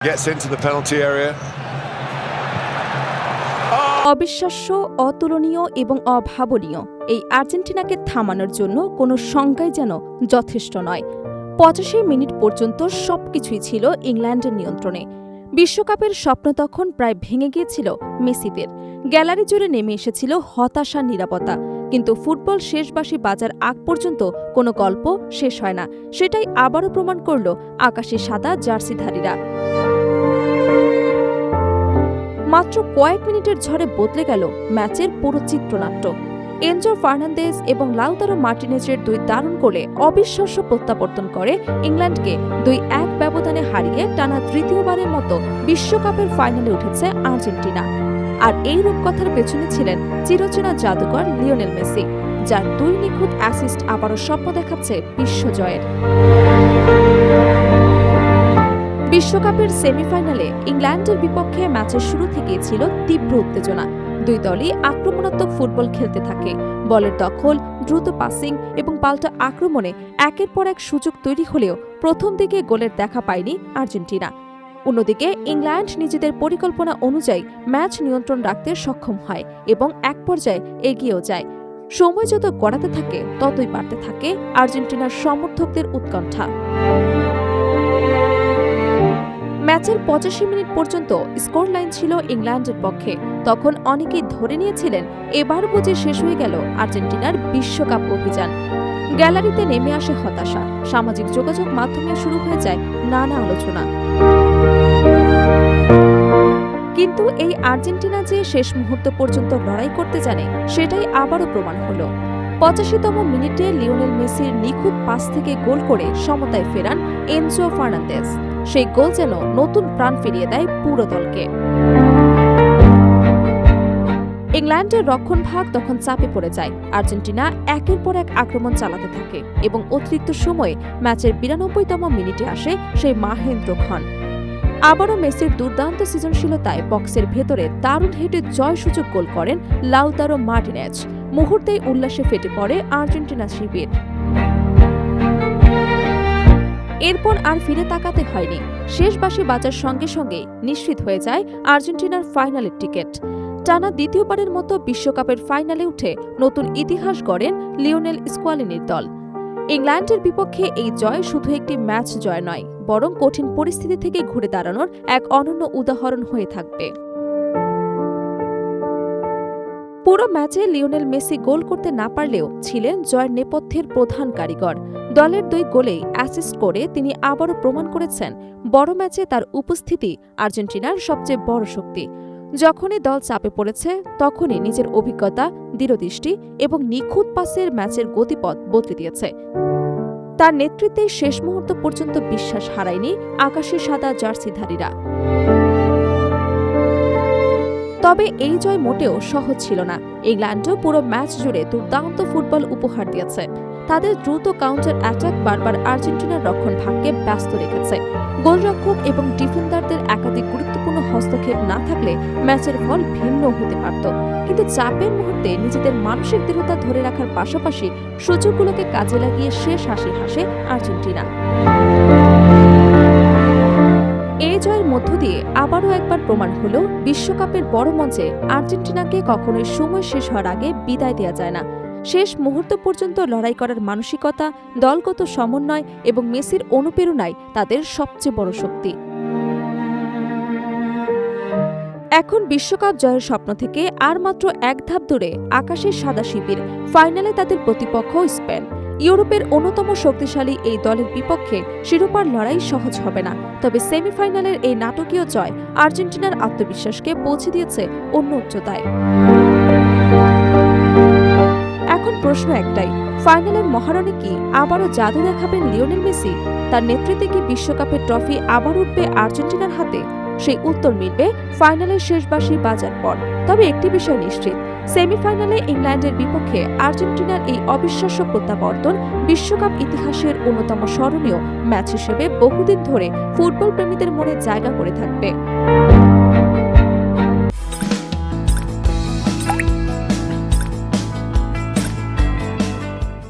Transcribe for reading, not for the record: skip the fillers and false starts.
Gets into the penalty area. অবিশ্বাস্য, অতুলনীয় এবং অভাবনীয় এই আর্জেন্টিনাকে থামানোর জন্য কোনো সংজ্ঞাই যেন যথেষ্ট নয়। ৮৫ মিনিট পর্যন্ত সবকিছুই ছিল ইংল্যান্ডের নিয়ন্ত্রণে। বিশ্বকাপের স্বপ্ন তখন প্রায় ভেঙে গিয়েছিল মেসিদের। গ্যালারি জুড়ে নেমে এসেছিল হতাশার নীরবতা। কিন্তু ফুটবল শেষ বাঁশি বাজার আগ পর্যন্ত কোনো গল্প শেষ হয় না। সেটাই আবারও প্রমাণ করল আকাশে সাদা জার্সিধারীরা। মাত্র কয়েক মিনিটের ঝড়ে বদলে গেল ম্যাচের পুরো চিত্রনাট্য। এনজো ফার্নান্দেজ এবং লাউতারো মার্টিনেজের দুই দারুণ গোলে অবিশ্বাস্য প্রত্যাবর্তন করে ইংল্যান্ডকে ২-১ ব্যবধানে হারিয়ে টানা তৃতীয়বারের মতো বিশ্বকাপের ফাইনালে উঠেছে আর্জেন্টিনা। আর এই রূপকথার পেছনে ছিলেন চিরচেনা জাদুকর লিওনেল মেসি, যার ২ নিখুঁত অ্যাসিস্ট আবারও স্বপ্ন দেখাচ্ছে বিশ্বজয়ের। বিশ্বকাপের সেমিফাইনালে ইংল্যান্ডের বিপক্ষে ম্যাচের শুরু থেকেই ছিল তীব্র উত্তেজনা। দুই দলই আক্রমণাত্মক ফুটবল খেলতে থাকে। বলের দখল, দ্রুত পাসিং এবং পাল্টা আক্রমণে একের পর এক সুযোগ তৈরি হলেও প্রথম দিকে গোলের দেখা পায়নি আর্জেন্টিনা। অন্যদিকে ইংল্যান্ড নিজেদের পরিকল্পনা অনুযায়ী ম্যাচ নিয়ন্ত্রণ রাখতে সক্ষম হয় এবং এক পর্যায়ে এগিয়েও যায়। সময় যত গড়াতে থাকে ততই বাড়তে থাকে আর্জেন্টিনার সমর্থকদের উৎকণ্ঠা। ম্যাচের ৮৫ মিনিট পর্যন্ত স্কোর লাইন ছিল ইংল্যান্ডের পক্ষে। তখন অনেকেই ধরে নিয়েছিলেন এবার বুঝে শেষ হয়ে গেল আর্জেন্টিনার বিশ্বকাপ অভিযান। গ্যালারিতে নেমে আসে হতাশা, সামাজিক যোগাযোগ মাধ্যমে শুরু হয়ে যায় নানা আলোচনা। কিন্তু এই আর্জেন্টিনা যে শেষ মুহূর্ত পর্যন্ত লড়াই করতে জানে সেটাই আবারও প্রমাণ হল। ৮৫তম মিনিটে লিওনেল মেসির নিখুঁত পাস থেকে গোল করে সমতায় ফেরান এনজো ফার্নান্দেজ। সেই গোল যেন নতুন প্রাণ ফিরিয়ে দেয় পুরো দলকে। ইংল্যান্ডের রক্ষণভাগ তখন চাপে পড়ে যায়। আর্জেন্টিনা একের পর এক আক্রমণ চালাতে থাকে এবং অতিরিক্ত সময়ে ম্যাচের ৯২তম মিনিটে আসে সেই মাহেন্দ্রক্ষণ। আবারও মেসির দুর্দান্ত সৃজনশীলতায় বক্সের ভেতরে দারুণ হেঁটে জয়সূচক গোল করেন লাউতারো মার্টিনেজ। মুহূর্তেই উল্লাসে ফেটে পড়ে আর্জেন্টিনা শিবির। এরপর আর ফিরে তাকাতে হয়নি। শেষ বাঁশি বাজার সঙ্গে সঙ্গে নিশ্চিত হয়ে যায় আর্জেন্টিনার ফাইনালের টিকিট। টানা দ্বিতীয়বারের মতো বিশ্বকাপের ফাইনালে উঠে নতুন ইতিহাস গড়েন লিওনেল স্কোয়ালিনির দল। ইংল্যান্ডের বিপক্ষে এই জয় শুধু একটি ম্যাচ জয় নয়, বরং কঠিন পরিস্থিতি থেকে ঘুরে দাঁড়ানোর এক অনন্য উদাহরণ হয়ে থাকবে। পুরো ম্যাচে লিওনেল মেসি গোল করতে না পারলেও ছিলেন জয়ের নেপথ্যের প্রধান কারিগর। দলের ২ গোলেই অ্যাসিস্ট করে তিনি আবারও প্রমাণ করেছেন বড় ম্যাচে তার উপস্থিতি আর্জেন্টিনার সবচেয়ে বড় শক্তি। যখনই দল চাপে পড়েছে তখনই নিজের অভিজ্ঞতা, দৃঢ়দৃষ্টি এবং নিখুঁত পাসের ম্যাচের গতিপথ বদলে দিয়েছে। তার নেতৃত্বে শেষ মুহূর্ত পর্যন্ত বিশ্বাস হারায়নি আকাশে সাদা জার্সিধারীরা। তবে এই জয় মোটেও সহজ ছিল না। ইংল্যান্ডও পুরো ম্যাচ জুড়ে দুর্দান্ত ফুটবল উপহার দিয়েছে। তাদের দ্রুত কাউন্টার অ্যাটাক বারবার আর্জেন্টিনার রক্ষণভাগকে ব্যস্ত রেখেছে। গোলরক্ষক এবং ডিফেন্ডারদের একাধিক গুরুত্বপূর্ণ হস্তক্ষেপ না থাকলে ম্যাচের ফল ভিন্ন হতে পারত। কিন্তু চাপের মুহূর্তে নিজেদের মানসিক দৃঢ়তা ধরে রাখার পাশাপাশি সুযোগগুলোকে কাজে লাগিয়ে শেষ হাসি হাসে আর্জেন্টিনা। এই জয়ের মধ্য দিয়ে আবারও একবার প্রমাণ হল বিশ্বকাপের বড় মঞ্চে আর্জেন্টিনাকে কখনোই সময় শেষ হওয়ার আগে বিদায় দেওয়া যায় না। শেষ মুহূর্ত পর্যন্ত লড়াই করার মানসিকতা, দলগত সমন্বয় এবং মেসির অনুপ্রেরণাই তাদের সবচেয়ে বড় শক্তি। এখন বিশ্বকাপ জয়ের স্বপ্ন থেকে আর মাত্র এক ধাপ দূরে আকাশের সাদা শিবির। ফাইনালে তাদের প্রতিপক্ষ স্পেন। ইউরোপের অন্যতম শক্তিশালী এই দলের বিপক্ষে শিরোপার লড়াই সহজ হবে না। তবে সেমিফাইনালের এই নাটকীয় জয় আর্জেন্টিনার আত্মবিশ্বাসকে পৌঁছে দিয়েছে অন্য উচ্চতায়। এখন প্রশ্ন একটাই, ফাইনালের মহারণে কি আবারও জাদু দেখাবেন লিওনেল মেসি? তার নেতৃত্বে কি বিশ্বকাপের ট্রফি আবার উঠবে আর্জেন্টিনার হাতে? সেই উত্তর মিলবে ফাইনালের শেষ বাঁশি বাজার পর। তবে একটি বিষয় নিশ্চিত, সেমিফাইনালে ইংল্যান্ডের বিপক্ষে আর্জেন্টিনার এই অবিশ্বাস্য প্রত্যাবর্তন বিশ্বকাপ ইতিহাসের অন্যতম স্মরণীয় ম্যাচ হিসেবে বহুদিন ধরে ফুটবল প্রেমীদের মনে জায়গা করে থাকবে।